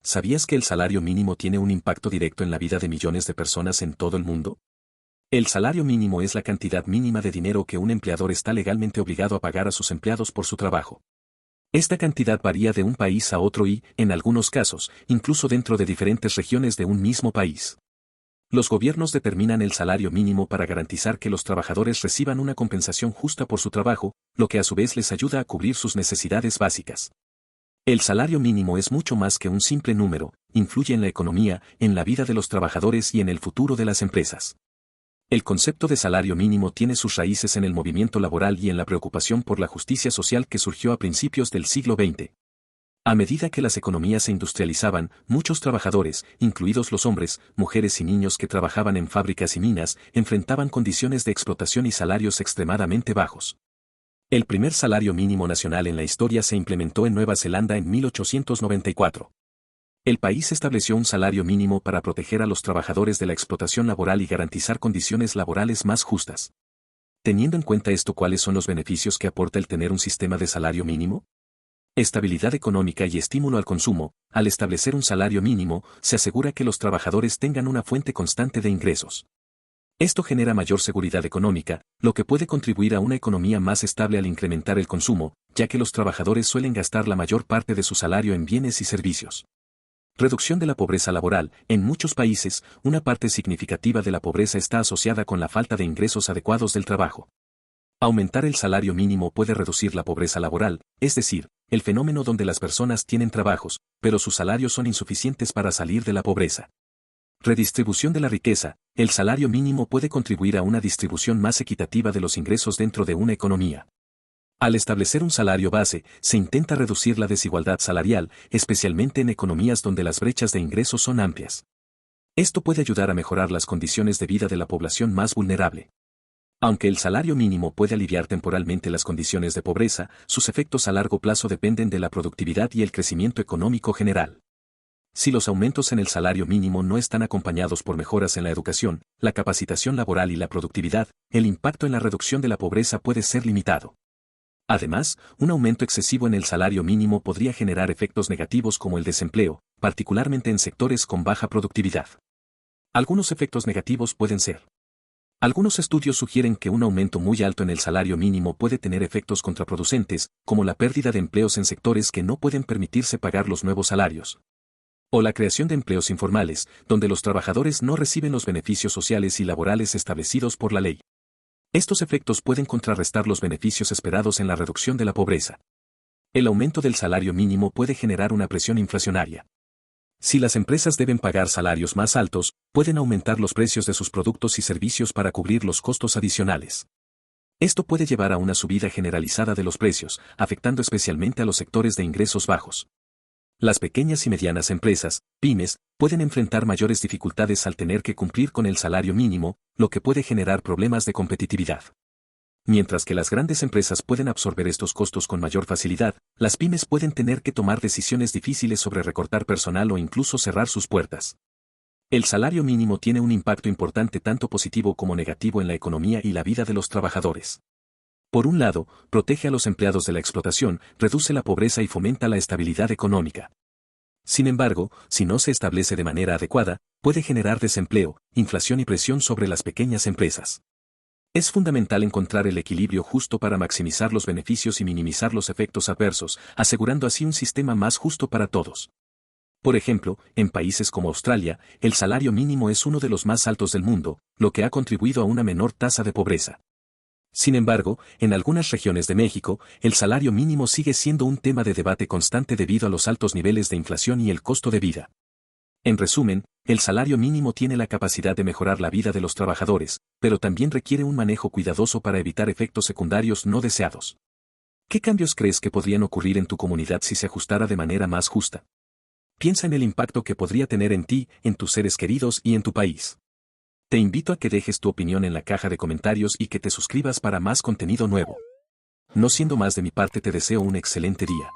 ¿Sabías que el salario mínimo tiene un impacto directo en la vida de millones de personas en todo el mundo? El salario mínimo es la cantidad mínima de dinero que un empleador está legalmente obligado a pagar a sus empleados por su trabajo. Esta cantidad varía de un país a otro y, en algunos casos, incluso dentro de diferentes regiones de un mismo país. Los gobiernos determinan el salario mínimo para garantizar que los trabajadores reciban una compensación justa por su trabajo, lo que a su vez les ayuda a cubrir sus necesidades básicas. El salario mínimo es mucho más que un simple número, influye en la economía, en la vida de los trabajadores y en el futuro de las empresas. El concepto de salario mínimo tiene sus raíces en el movimiento laboral y en la preocupación por la justicia social que surgió a principios del siglo XX. A medida que las economías se industrializaban, muchos trabajadores, incluidos los hombres, mujeres y niños que trabajaban en fábricas y minas, enfrentaban condiciones de explotación y salarios extremadamente bajos. El primer salario mínimo nacional en la historia se implementó en Nueva Zelanda en 1894. El país estableció un salario mínimo para proteger a los trabajadores de la explotación laboral y garantizar condiciones laborales más justas. Teniendo en cuenta esto, ¿cuáles son los beneficios que aporta el tener un sistema de salario mínimo? Estabilidad económica y estímulo al consumo. Al establecer un salario mínimo, se asegura que los trabajadores tengan una fuente constante de ingresos. Esto genera mayor seguridad económica, lo que puede contribuir a una economía más estable al incrementar el consumo, ya que los trabajadores suelen gastar la mayor parte de su salario en bienes y servicios. Reducción de la pobreza laboral. En muchos países, una parte significativa de la pobreza está asociada con la falta de ingresos adecuados del trabajo. Aumentar el salario mínimo puede reducir la pobreza laboral, es decir, el fenómeno donde las personas tienen trabajos, pero sus salarios son insuficientes para salir de la pobreza. Redistribución de la riqueza. El salario mínimo puede contribuir a una distribución más equitativa de los ingresos dentro de una economía. Al establecer un salario base, se intenta reducir la desigualdad salarial, especialmente en economías donde las brechas de ingresos son amplias. Esto puede ayudar a mejorar las condiciones de vida de la población más vulnerable. Aunque el salario mínimo puede aliviar temporalmente las condiciones de pobreza, sus efectos a largo plazo dependen de la productividad y el crecimiento económico general. Si los aumentos en el salario mínimo no están acompañados por mejoras en la educación, la capacitación laboral y la productividad, el impacto en la reducción de la pobreza puede ser limitado. Además, un aumento excesivo en el salario mínimo podría generar efectos negativos como el desempleo, particularmente en sectores con baja productividad. Algunos efectos negativos pueden ser: algunos estudios sugieren que un aumento muy alto en el salario mínimo puede tener efectos contraproducentes, como la pérdida de empleos en sectores que no pueden permitirse pagar los nuevos salarios. O la creación de empleos informales, donde los trabajadores no reciben los beneficios sociales y laborales establecidos por la ley. Estos efectos pueden contrarrestar los beneficios esperados en la reducción de la pobreza. El aumento del salario mínimo puede generar una presión inflacionaria. Si las empresas deben pagar salarios más altos, pueden aumentar los precios de sus productos y servicios para cubrir los costos adicionales. Esto puede llevar a una subida generalizada de los precios, afectando especialmente a los sectores de ingresos bajos. Las pequeñas y medianas empresas, pymes, pueden enfrentar mayores dificultades al tener que cumplir con el salario mínimo, lo que puede generar problemas de competitividad. Mientras que las grandes empresas pueden absorber estos costos con mayor facilidad, las pymes pueden tener que tomar decisiones difíciles sobre recortar personal o incluso cerrar sus puertas. El salario mínimo tiene un impacto importante tanto positivo como negativo en la economía y la vida de los trabajadores. Por un lado, protege a los empleados de la explotación, reduce la pobreza y fomenta la estabilidad económica. Sin embargo, si no se establece de manera adecuada, puede generar desempleo, inflación y presión sobre las pequeñas empresas. Es fundamental encontrar el equilibrio justo para maximizar los beneficios y minimizar los efectos adversos, asegurando así un sistema más justo para todos. Por ejemplo, en países como Australia, el salario mínimo es uno de los más altos del mundo, lo que ha contribuido a una menor tasa de pobreza. Sin embargo, en algunas regiones de México, el salario mínimo sigue siendo un tema de debate constante debido a los altos niveles de inflación y el costo de vida. En resumen, el salario mínimo tiene la capacidad de mejorar la vida de los trabajadores, pero también requiere un manejo cuidadoso para evitar efectos secundarios no deseados. ¿Qué cambios crees que podrían ocurrir en tu comunidad si se ajustara de manera más justa? Piensa en el impacto que podría tener en ti, en tus seres queridos y en tu país. Te invito a que dejes tu opinión en la caja de comentarios y que te suscribas para más contenido nuevo. No siendo más de mi parte, te deseo un excelente día.